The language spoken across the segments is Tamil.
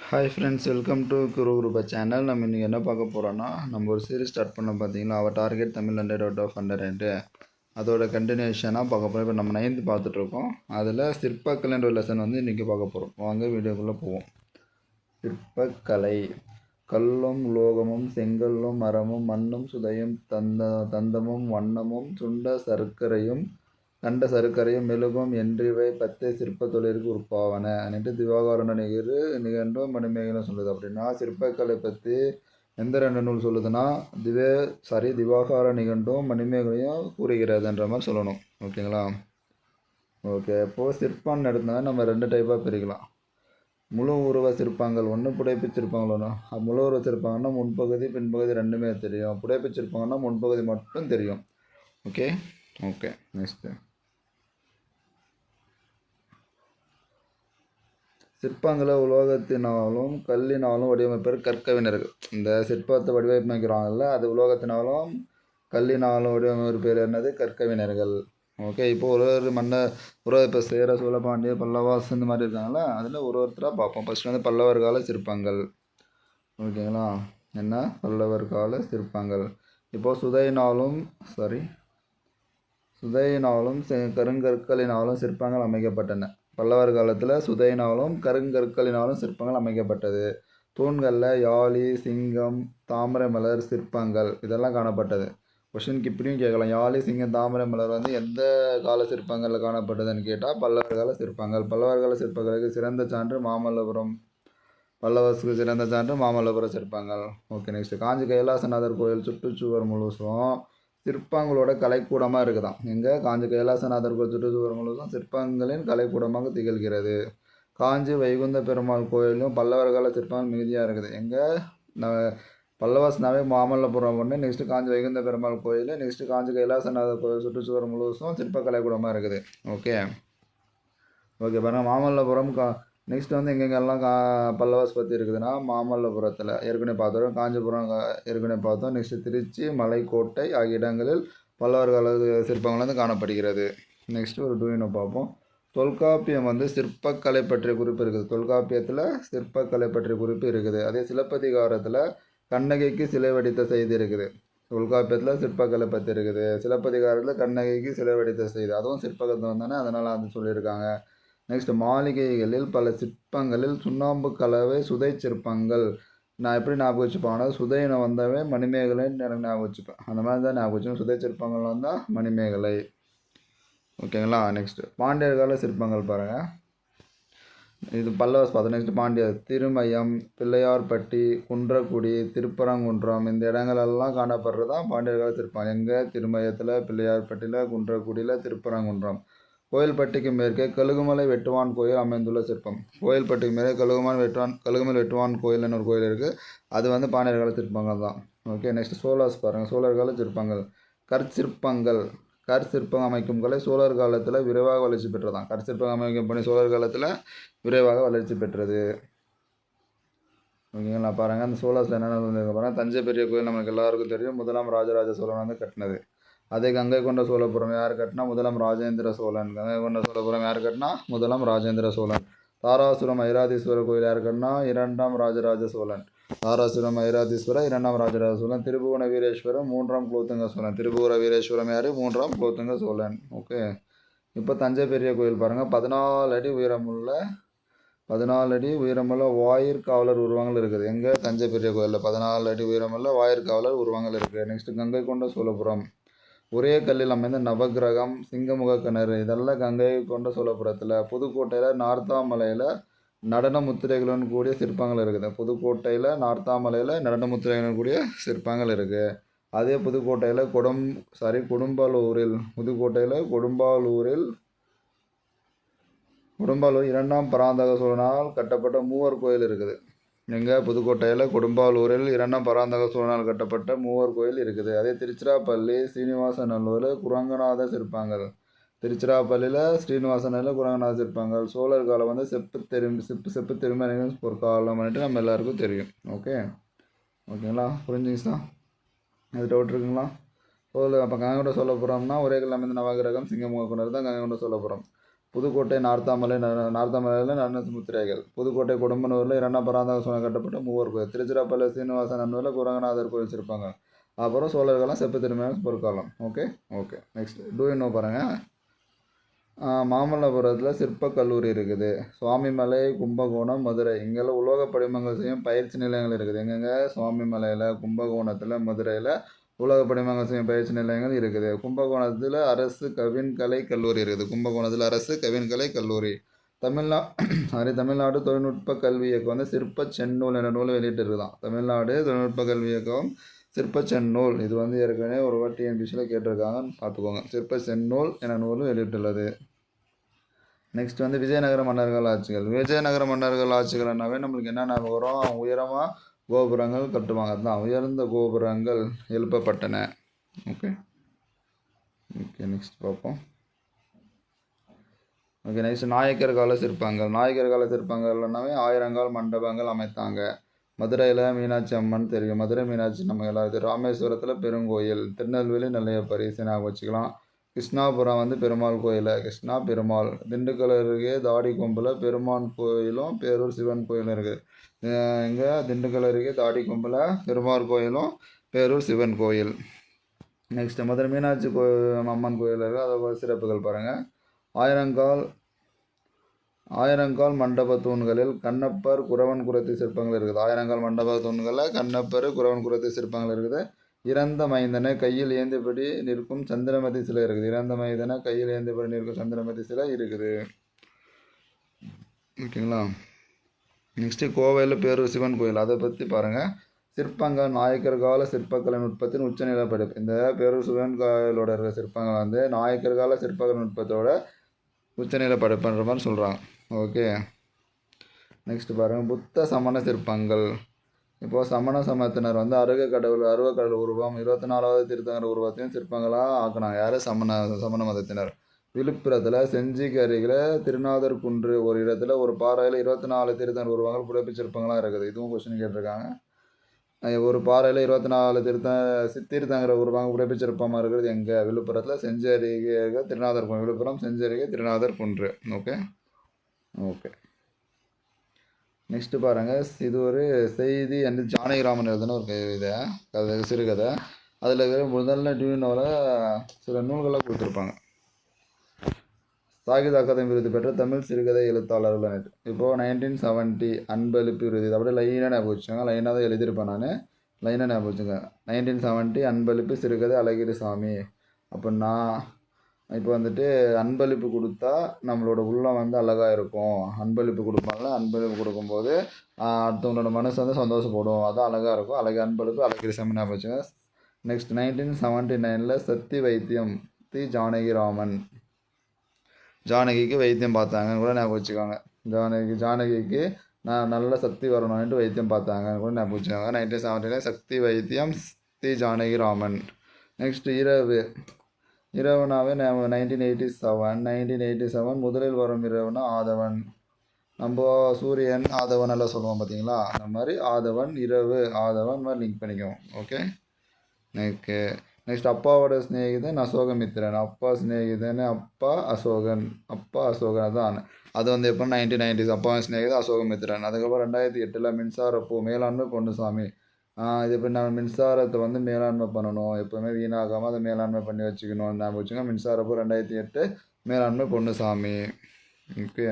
Hi friends, welcome to Guru channel. நம்ம இன்றைக்கி என்ன பார்க்க போகிறோன்னா, நம்ம ஒரு சீரிஸ் ஸ்டார்ட் பண்ண பார்த்தீங்களா, அவர் டார்கெட் தமிழ் 100 அவுட் ஆஃப் 100. அதோட கண்டினியூஷனாக பார்க்க போகிறோம். இப்போ நம்ம 9th பார்த்துட்ருக்கோம். அதில் சிற்பக்கலைன்ற ஒரு லெசன் வந்து இன்றைக்கி பார்க்க போகிறோம். வாங்க வீடியோக்குள்ளே போவோம். சிற்பக்கலை. கல்லும் உலோகமும் செங்கல்லும் மரமும் மண்ணும் சுதையும் தந்தமும் வண்ணமும் கண்ட சருக்கரையும் மெழுகும் என்றிவை 10 சிற்ப தொழிலுக்கு உட்பாவன அன்ட்டு திவாகரன நிகழ்வும் மணிமேகலும் சொல்லுது. அப்படின்னா சிற்பக்கலை பற்றி எந்த 2 நூல் சொல்லுதுன்னா திவாகார நிகண்டும் மணிமேகலையும் கூறுகிறதுன்ற மாதிரி சொல்லணும். ஓகேங்களா? ஓகே, இப்போது சிற்பம்னு எடுத்தால் நம்ம 2 டைப்பாக பிரிக்கலாம். முழு உருவ சிற்பங்கள் ஒன்று, புடைப்பு சிற்பங்கள் ஒன்று. முழு உருவ சிற்பங்கள்னா முன்பகுதி பின்பகுதி ரெண்டுமே தெரியும். புடைப்பு சிற்பங்கள்னா முன்பகுதி மட்டும் தெரியும். ஓகே ஓகே நெக்ஸ்ட்டு சிற்பங்களை உலோகத்தினாலும் கல்லினாலும் வடிவமைப்பர் கற்கவினர்கள். இந்த சிற்பத்தை வடிவமைக்கிறாங்கல்ல, அது உலோகத்தினாலும் கல்லினாலும் வடிவமைப்பர் என்னது? கற்கவினர்கள். ஓகே, இப்போ ஒரு இப்போ சேர சோழ பாண்டிய பல்லவாஸ் இந்த மாதிரி இருக்காங்களா, அதில் ஒருத்தராக பார்ப்போம். ஃபஸ்ட்டு வந்து பல்லவர் கால சிற்பங்கள். ஓகேங்களா? என்ன பல்லவர் கால சிற்பங்கள்? இப்போது சுதையினாலும் கருங்கற்களினாலும் சிற்பங்கள் அமைக்கப்பட்டன. பல்லவர் காலத்தில் சுதையினாலும் கருங்கற்களினாலும் சிற்பங்கள் அமைக்கப்பட்டது. தூண்களில் யாழி, சிங்கம், தாமரை மலர் சிற்பங்கள் இதெல்லாம் காணப்பட்டது. கொஷினுக்கு இப்படியும் கேட்கலாம், யாழி, சிங்கம், தாமரை மலர் வந்து எந்த கால சிற்பங்களில் காணப்பட்டதுன்னு கேட்டால் பல்லவர் கால சிற்பங்கள். பல்லவர் கால சிற்பங்களுக்கு சிறந்த சான்று மாமல்லபுரம். பல்லவர்ஸுக்கு சிறந்த சான்று மாமல்லபுரம் சிற்பங்கள். ஓகே, நெக்ஸ்ட் காஞ்சி கைலாசநாதர் கோயில் சுற்றுச்சுவர் முழுசும் சிற்பங்களோட கலைக்கூடமாக இருக்குதான். எங்கே? காஞ்சி கைலாசநாதர் கோயில் சுற்றுச்சுவர் முழுசும் சிற்பங்களின் கலைக்கூடமாக திகழ்கிறது. காஞ்சி வைகுந்த பெருமாள் கோயிலும் பல்லவர் கால சிற்பங்கள் மிகுதியாக இருக்குது. எங்கே? பல்லவாஸ்னாவே மாமல்லபுரம் ஒன்று, நெக்ஸ்ட்டு காஞ்சி வைகுந்த பெருமாள் கோயில், நெக்ஸ்ட்டு காஞ்சி கைலாசநாதர் கோயில் சுற்றுச்சுவர் முழுசும் சிற்ப கலைக்கூடமாக இருக்குது. ஓகே பாருங்கள், மாமல்லபுரம் நெக்ஸ்ட் வந்து எங்கெங்கெல்லாம் பல்லவாஸ் பற்றி இருக்குதுன்னா, மாமல்லபுரத்தில் ஏற்கனவே பார்த்தோம், காஞ்சிபுரம் ஏற்கனவே பார்த்தோம், நெக்ஸ்ட்டு திருச்சி, மலைக்கோட்டை ஆகிய இடங்களில் பல்லவர் கால சிற்பங்கள் வந்து காணப்படுகிறது. நெக்ஸ்ட்டு ஒரு டூயினை பார்ப்போம். தொல்காப்பியம் வந்து சிற்பக்கலை பற்றிய குறிப்பு இருக்குது. தொல்காப்பியத்தில் சிற்பக்கலை பற்றிய குறிப்பு இருக்குது. அதே சிலப்பதிகாரத்தில் கண்ணகிக்கு சிலை வடித்த செய்தி இருக்குது. தொல்காப்பியத்தில் சிற்பக்கலை பற்றி இருக்குது. சிலப்பதிகாரத்தில் கண்ணகிக்கு சிலை வடித்த செய்தி, அதுவும் சிற்பகத்தை வந்தானே, அதனால் அது சொல்லியிருக்காங்க. நெக்ஸ்ட் மாளிகைகளில் பல சிற்பங்களில் சுண்ணாம்பு கலவை சுதை சிற்பங்கள். நான் எப்படி ஞாபகம் வச்சுப்பேன்? சுதையினை வந்தாவே மணிமேகலைன்னு எனக்கு ஞாபகம் வச்சுப்பேன். அந்த மாதிரி தான் ஞாபகம் வச்சுப்பேன். சுதை சிற்பங்கள் வந்தால் மணிமேகலை. ஓகேங்களா? நெக்ஸ்ட் பாண்டியர் கால சிற்பங்கள் பாருங்கள். இது பல்லவஸ் பார்த்தோம். நெக்ஸ்ட் பாண்டியர் திருமயம், பிள்ளையார்பட்டி, குன்றக்குடி, திருப்பரங்குன்றம் இந்த இடங்களெல்லாம் காணப்படுறது தான் பாண்டியர் கால சிற்பம். எங்கே? திருமயத்தில், பிள்ளையார்பட்டியில், குன்றக்குடியில், திருப்பரங்குன்றம். கோயில்பட்டிக்கு மேற்கே கழுகுமலை வெட்டுவான் கோயில் அமைந்துள்ள சிற்பம். கோயில்பட்டிக்கு மேலே கழுகுமலை வெட்டுவான் கோயில்னு ஒரு கோயில் இருக்குது. அது வந்து பாண்டியர் கால சிற்பங்கள் தான். ஓகே, நெக்ஸ்ட் சோழர்ஸ் பாருங்கள். சோழர் கால சிற்பங்கள். கற்சிற்பம் அமைக்கும் கலை சோழர் காலத்தில் விரைவாக வளர்ச்சி பெற்றதான். கற்சிற்பம் அமைக்கும் பணி சோழர் காலத்தில் விரைவாக வளர்ச்சி பெற்றது. ஓகேங்களா? பாருங்கள், அந்த சோழர்ஸில் என்னென்ன பாருங்கள். தஞ்சை பெரிய கோயில் நம்மளுக்கு எல்லாருக்கும் தெரியும். முதலாம் ராஜராஜ சோழன் வந்து கட்டினது. அதே கங்கை கொண்ட சோழபுரம் யார் கட்டினா? முதலாம் ராஜேந்திர சோழன். கங்கை கொண்ட சோழபுரம் யார் கட்டினா? முதலாம் ராஜேந்திர சோழன். தாராசுரம் ஐராதீஸ்வரர் கோயில் யார் கட்டினா? 2ஆம் ராஜராஜ சோழன். தாராசுரம் ஐராதீஸ்வரர் 2ஆம் ராஜராஜ சோழன். திருபுவன வீரேஸ்வரம் 3ஆம் குலோத்துங்க சோழன். திருபுவன வீரேஸ்வரம் யார்? 3ஆம் குலோத்துங்க சோழன். ஓகே, இப்போ தஞ்சை பெரிய கோயில் பாருங்கள். 14 அடி உயரமுள்ள வாயிற்காவலர் உருவங்கள் இருக்குது. எங்கே? தஞ்சை பெரிய கோயிலில் 14 அடி உயரமுள்ள வாயிற்காவலர் உருவங்கள் இருக்குது. நெக்ஸ்ட் கங்கை கொண்ட சோழபுரம். ஒரே கல்லில் அமைந்த நவகிரகம், சிங்கமுக கிணறு இதெல்லாம் கங்கை கொண்ட சோழபுரத்தில். புதுக்கோட்டையில் நார்த்தாமலையில் நடன முத்திரைகளுடன் கூடிய சிற்பங்கள் இருக்குது. புதுக்கோட்டையில் நார்த்தாமலையில் நடன முத்திரைகளுடன் கூடிய சிற்பங்கள் இருக்குது. அதே புதுக்கோட்டையில் கொடும்பாலூரில் 2ஆம் பராந்தக சோழனால் கட்டப்பட்ட மூவர் கோயில் இருக்குது. எங்கே? புதுக்கோட்டையில் கொடும்பாலூரில் 2ஆம் பராந்தக சோழனால் கட்டப்பட்ட மூவர் கோயில் இருக்குது. அதே திருச்சிராப்பள்ளி ஸ்ரீனிவாசநல்லூரில் குரங்கநாத சிற்பங்கள். திருச்சிராப்பள்ளியில் ஸ்ரீனிவாசநல்லூரில் குரங்கநாத சிற்பங்கள். சோழர் காலம் வந்து செப்பு திருமணிகள் பொற்காலம் பண்ணிட்டு நம்ம எல்லாருக்கும் தெரியும். ஓகேங்களா? புரிஞ்சுங்களா? அது டவுட் இருக்குங்களா? அப்போ கங்கை கொண்ட சோழபுரம்னா ஒரே கல்லில் அமைந்த நவகிரகம், சிங்கமுக கிணறு தான் கங்கை கொண்ட சோழபுரம். புதுக்கோட்டை நார்த்தாமலையில் நன்னசு முத்திரைகள், புதுக்கோட்டை கொடும்பனூரில் இரண்டாம் பராந்தக சோழன் கட்டப்பட்ட மூவர் கோயில், திருச்சிராப்பள்ளி சீனிவாசன் நன்னூரில் குரங்கநாதர் கோயில் சிற்பங்க. அப்புறம் சோழர்கள்லாம் செப்பு திருமணம் பொற்காலம். Okay okay next do you know பாருங்கள். மாமல்லபுரத்தில் சிற்பக் கல்லூரி இருக்குது. சுவாமிமலை, கும்பகோணம், மதுரை இங்கெல்லாம் உலோக படிமங்கள் செய்யும் பயிற்சி நிலையங்கள் இருக்குது. எங்கெங்கே? சுவாமிமலையில், கும்பகோணத்தில், மதுரையில் உலோக படிமங்கள் செய்யும் பயிற்சி நிலையங்கள் இருக்குது. கும்பகோணத்தில் அரசு கவின்கலை கல்லூரி இருக்குது. கும்பகோணத்தில் அரசு கவின்கலை கல்லூரி. தமிழ்நாடு தொழில்நுட்ப கல்வி இயக்கம் வந்து சிற்ப செந்நூல் என்ற நூல் வெளியிட்டு இருக்குதான். தமிழ்நாடு தொழில்நுட்ப கல்வி இயக்கம் சிற்ப செந்நூல், இது வந்து ஏற்கனவே ஒரு வாட்டி டிஎன்பிசியில் கேட்டிருக்காங்கன்னு பார்த்துக்கோங்க. சிற்ப செந்நூல் என நூல் வெளியிட்டுள்ளது. நெக்ஸ்ட் வந்து விஜயநகர மன்னர்கள் ஆட்சிகள். விஜயநகர மன்னர்கள் ஆட்சிகள்னாவே நம்மளுக்கு என்னென்ன வரும்? உயரமாக கோபுரங்கள் கட்டுவாங்க. அதுதான் உயர்ந்த கோபுரங்கள் எழுப்பப்பட்டன. ஓகே ஓகே நெக்ஸ்ட் பார்ப்போம். ஓகே நெக்ஸ்ட் நாயக்கர் கால சிற்பங்கள். நாயக்கர் கால சிற்பங்கள்னாவே ஆயிரங்கால் மண்டபங்கள் அமைத்தாங்க. மதுரையில் மீனாட்சி அம்மன் தெரியும். மதுரை மீனாட்சி நம்ம எல்லாருக்கும். ராமேஸ்வரத்தில் பெருங்கோயில். திருநெல்வேலி நெல்லையப்பர் ஞாபகம் வச்சுக்கலாம். கிருஷ்ணாபுரம் வந்து பெருமாள் கோயில், கிருஷ்ணா பெருமாள். திண்டுக்கல் அருகே தாடி கொம்பில் பெருமான் கோயிலும் பேரூர் சிவன் கோயிலும் இருக்குது. இங்கே திண்டுக்கல் அருகே தாடி கொம்பில் பெருமாள் கோயிலும் பேரூர் சிவன் கோயில். நெக்ஸ்ட்டு மதுரை மீனாட்சி அம்மன் கோயில் இருக்குது. அதோட சிறப்புகள் பாருங்கள். ஆயிரங்கால் மண்டப தூண்களில் கண்ணப்பர் குறவன் குறத்தி சிற்பங்கள் இருக்குது. ஆயிரங்கால் மண்டப தூண்களில் கண்ணப்பர் குறவன் குறத்தி சிற்பங்கள் இருக்குது. இறந்த மைந்தனை கையில் ஏந்தியபடி நிற்கும் சந்திரமதி சிலை இருக்குது. இறந்த மைந்தனை கையில் ஏந்தியபடி நிற்கும் சந்திரமதி சிலை இருக்குது. ஓகேங்களா. நெக்ஸ்ட்டு கோவையில் பேரூர் சிவன் கோயில், அதை பற்றி பாருங்கள். சிற்பங்கள் நாயக்கர் கால சிற்பக்கலை நுட்பத்தின் உச்சநிலை படிப்பு. இந்த பேரூர் சிவன் கோயிலோட இருக்கிற சிற்பங்கள் வந்து நாயக்கர் கால சிற்பக்கலை நுட்பத்தோட உச்சநிலை படைப்புன்ற மாதிரி சொல்கிறாங்க. ஓகே நெக்ஸ்ட் பாருங்கள். புத்த சமண சிற்பங்கள். இப்போது சமண சமயத்தினர் வந்து அருவக்கடவுள் உருவம் 24வது திருத்தங்கர உருவத்தையும் சிற்பங்களாக ஆக்கினாங்க. யார்? சமண மதத்தினர். விழுப்புரத்தில் செஞ்சிக்கு அருகில் திருநாதர் குன்று ஒரு இடத்துல ஒரு பாறையில் 24 திருத்தங்கர உருவங்கள் புடைப்பு சிற்பங்களாக இருக்குது. இதுவும் கொஸ்டின் கேட்டிருக்காங்க. ஒரு பாறையில் 24 தீர்த்தங்கர உருவங்கள் புடைப்பு சிற்பமாக இருக்கிறது எங்கே? விழுப்புரத்தில் செஞ்சி அருகே திருநாதர் குன்று. விழுப்புரம் செஞ்சி அருகே திருநாதர் குன்று. ஓகே ஓகே நெக்ஸ்ட்டு பாருங்கள். இது ஒரு செய்தி என்று ஜானகிராமன் எழுதுன ஒரு கதை, சிறுகதை. அதில் இருக்கிற முதல்ல டியூனோவில் சில நூல்களை கொடுத்துருப்பாங்க. சாகித்ய அகாதமி விருது பெற்ற தமிழ் சிறுகதை எழுத்தாளர்கள். இப்போது 1970 அன்பளிப்பு விருது. அப்படியே லைனாக ஞாபகம் வச்சுக்கோங்க. லைனாக தான் எழுதியிருப்பேன் நான். லைனாக ஞாபகம் வச்சுக்கோங்க. 1970 அன்பளிப்பு சிறுகதை அழகிரிசாமி. அப்படின்னா இப்போ வந்துட்டு அன்பளிப்பு கொடுத்தா நம்மளோட உள்ளம் வந்து அழகாக இருக்கும். அன்பளிப்பு கொடுப்பாங்கள, அன்பளிப்பு கொடுக்கும்போது அடுத்தவங்களோட மனசு வந்து சந்தோஷப்படும். அதான் அழகாக இருக்கும். அன்பளிப்பு அழகிரிசாமி ஞாபகம் வச்சுங்க. நெக்ஸ்ட் 1979 சக்தி வைத்தியம் ஜானகிராமன். ஜானகிக்கு வைத்தியம் பார்த்தாங்கன்னு கூட ஞாபகம் வச்சுக்கோங்க. ஜானகிக்கு நல்ல சக்தி வரணும்னுட்டு வைத்தியம் பார்த்தாங்கன்னு கூட ஞாபகம் வச்சுக்கோங்க. 1979 சக்தி வைத்தியம் ஜானகிராமன். நெக்ஸ்ட் இரவுனாவே 1987 முதலில் வரும் இரவுனா ஆதவன். நம்ம சூரியன் ஆதவன் எல்லாம் சொல்லுவோம் பார்த்தீங்களா, அந்த மாதிரி ஆதவன் இரவு ஆதவன் மாதிரி லிங்க் பண்ணிக்குவோம். ஓகே நெக்ஸ்ட் அப்பாவோட ஸ்நேகிதன் அசோகமித்திரன். அப்பா ஸ்நேகிதன் அப்பா அசோகன் அதான். அது வந்து எப்போ 1990s அப்பாவின் ஸ்நேகிதன் அசோகமித்திரன். அதுக்கப்புறம் 2008 மின்சாரப்பூ மேலாண்மை பொன்னுசாமி. இது இப்போ நம்ம மின்சாரத்தை வந்து மேலாண்மை பண்ணணும், எப்போவுமே வீணாகாமல் அதை மேலாண்மை பண்ணி வச்சுக்கணும் ஞாபகம் வச்சுக்கோங்க. மின்சாரப்பூ 2008 மேலாண்மை பொன்னுசாமி. ஓகே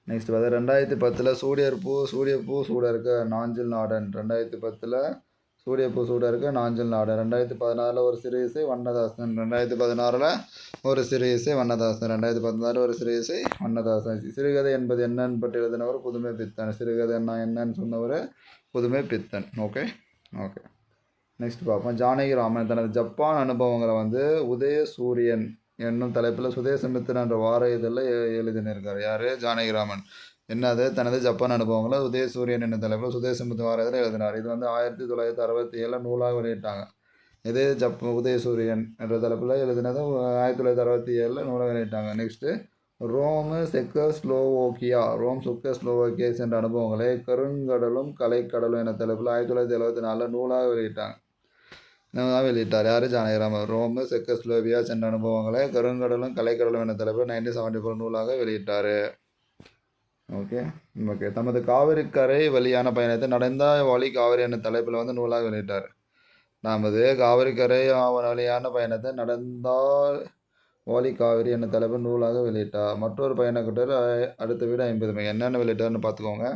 நெக்ஸ்ட் பார்த்தா 2010 சூரியப்பூ சூடர்க்க நாஞ்சில் நாடன். 2010 சூரியப்பூ சூடர்க்க நாஞ்சில் நாடன். 2016 ஒரு சிறு இசை வண்ணதாசன். 2016 ஒரு சிறு இசை வண்ணதாசன். 2016 ஒரு சிறு இசை வண்ணதாசன். சிறுகதை என்பது என்னன்னு பற்றி எழுதினவர் புதுமை பித்தன். சிறுகதை என்னன்னு சொன்னவர் புதுமை பித்தன். ஓகே நெக்ஸ்ட் பார்ப்போம். ஜானகிராமன் தனது ஜப்பான் அனுபவங்களை வந்து உதயசூரியன் என்னும் தலைப்பில் சுதேசமித்திரன் என்ற வார இதழில் எழுதினிருக்கார். யார்? ஜானகிராமன். என்னது? தனது ஜப்பான் அனுபவங்களை உதயசூரியன் என்னும் தலைப்பில் சுதேசமித்திரன் வார இதழில் எழுதினார். இது வந்து 1967 நூலாக வெளியிட்டாங்க. இதே உதயசூரியன் என்ற தலைப்பில் எழுதினது 1967 நூலாக வெளியிட்டாங்க. நெக்ஸ்ட்டு ரோம் செக்கோஸ்லோவாக்கியா என்ற அனுபவங்களை கருங்கடலும் கலைக்கடலும் என தலைப்பில் 1974 நூலாக வெளியிட்டாங்க. தான் வெளியிட்டார். யார்? ஜானகிராமன். ரோமு, செக்கஸ்லோவியா சென்ற அனுபவங்களை கருங்கடலும் கலைக்கடலும் என்ற தலைப்பில் 1974 நூலாக வெளியிட்டார். Okay okay. தமது காவிரி கரை வழியான பயணத்தை நடந்த வழி காவிரி என்ற தலைப்பில் வந்து நூலாக வெளியிட்டார். நமது காவிரி கரை வழியான பயணத்தை நடந்தால் வாலி காவிரி என்ற தலைப்பில் நூலாக வெளியிட்டார். மற்றொரு பயணக்கூட்டர் அடுத்த வீடு 50 மைல். என்னென்ன வெளியிட்டார்னு பார்த்துக்கோங்க.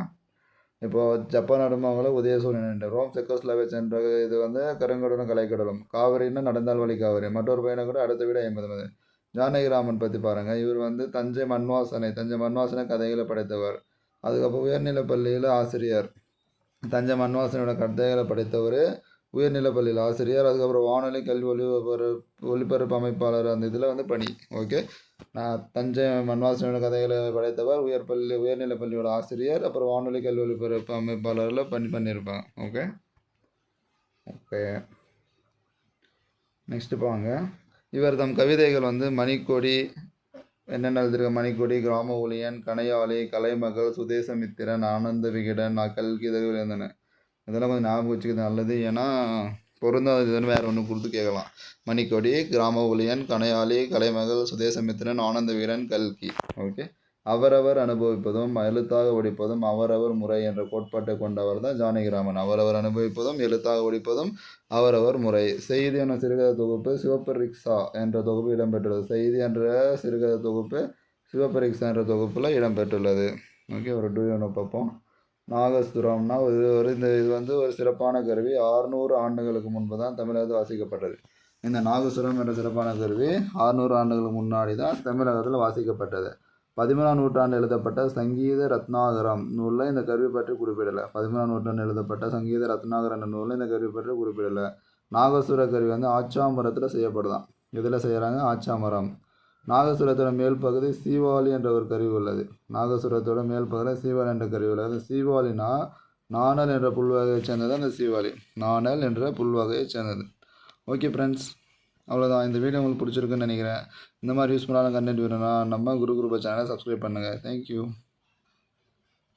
இப்போது ஜப்பான் அனுபவங்களை உதயசூரியன் ரோம் செக்கோஸ்லாவியா சென்ற இது வந்து கருங்கடலும் கலைக்கடலும். காவிரின்னா நடந்தால் வழி காவிரி. மற்றொரு பயணக்கூட அடுத்த வீடு 50 மைல். ஜானகிராமன் பற்றி பாருங்கள். இவர் வந்து தஞ்சை மண்வாசனை கதைகளை படைத்தவர். அதுக்கப்புறம் உயர்நிலைப் பள்ளியில் ஆசிரியர். தஞ்சை மண்வாசனையோட கதைகளை படைத்தவர் உயர்நிலைப்பள்ளியில் ஆசிரியர். அதுக்கப்புறம் வானொலி கல்வி ஒளிபரப்பு அமைப்பாளர் அந்த இதில் வந்து பணி. ஓகே. நான் தஞ்சை மண்வாசனையோட கதைகளை படைத்தவர் உயர்நிலைப் பள்ளியோட ஆசிரியர். அப்புறம் வானொலி கல்வி ஒளிபரப்பு அமைப்பாளரில் பண்ணியிருப்பாங்க. Okay okay. நெக்ஸ்ட்டு பாங்க. இவர் தம் கவிதைகள் வந்து மணிக்கொடி என்னென்ன எழுதியிருக்க மணிக்கொடி, கிராம ஊழியன், கணையாளி, கலைமகள், சுதேசமித்திரன், ஆனந்த விகடன், கல்கி இதழ்கள் இருந்தன. இதெல்லாம் கொஞ்சம் ஞாபகம் வச்சுக்கிறது நல்லது. ஏன்னா பொருந்தாததுன்னு வேறு ஒன்று கொடுத்து கேட்கலாம். மணிக்கொடி, கிராம ஊழியன், கணையாளி, கலைமகள், சுதேசமித்திரன், ஆனந்த வீரன், கல்கி. ஓகே. அவரவர் அனுபவிப்பதும் எழுத்தாக ஒடிப்பதும் அவரவர் முறை என்ற கோட்பாட்டை கொண்டவர் தான் ஜானகிராமன். அவரவர் அனுபவிப்பதும் எழுத்தாக ஒடிப்பதும் அவரவர் முறை. செய்தி என்ற சிறுகதை தொகுப்பு சிவப்பு ரிக்ஷா என்ற தொகுப்பு இடம்பெற்றுள்ளது. செய்தி என்ற சிறுகதை தொகுப்பு சிவப்பு ரிக்ஷா என்ற தொகுப்பில் இடம்பெற்றுள்ளது. ஓகே. ஒரு டூ பார்ப்போம். நாகசுரம்னா இது வந்து ஒரு சிறப்பான கருவி. 600 ஆண்டுகளுக்கு முன்பு தான் தமிழகத்தில் வாசிக்கப்பட்டது. இந்த நாகசுரம் என்ற சிறப்பான கருவி 600 ஆண்டுகளுக்கு முன்னாடி தான் தமிழகத்தில் வாசிக்கப்பட்டது. 13ஆம் நூற்றாண்டு எழுதப்பட்ட சங்கீத ரத்னாகரம் நூலில் இந்த கருவி பற்றி குறிப்பிடலை. 13ஆம் நூற்றாண்டு எழுதப்பட்ட சங்கீத ரத்னாகரம் என்ற நூலில் இந்த கருவி பற்றி குறிப்பிடலை. நாகசுர கருவி வந்து ஆச்சாமரத்தில் செய்யப்படுதான். இதில் செய்கிறாங்க ஆச்சாமரம். நாகசுரத்தோட மேல் பகுதி சீவாளி என்ற ஒரு கருவி உள்ளது. நாகசுரத்தோட மேல் பகுதியில் சீவாளி என்ற கருவி உள்ளது. சீவாளினா நாணல் என்ற புல்வகையை சேர்ந்தது. அந்த சீவாளி நாணல் என்ற புல்வகையை சேர்ந்தது. ஓகே ஃப்ரெண்ட்ஸ், அவ்வளோதான். இந்த வீடியோ உங்களுக்கு பிடிச்சிருக்குன்னு நினைக்கிறேன். இந்த மாதிரி யூஸ்ஃபுல்லான கண்டென்ட் வேணும்னா நம்ம குரு சேனலை சப்ஸ்கிரைப் பண்ணுங்கள். தேங்க்யூ.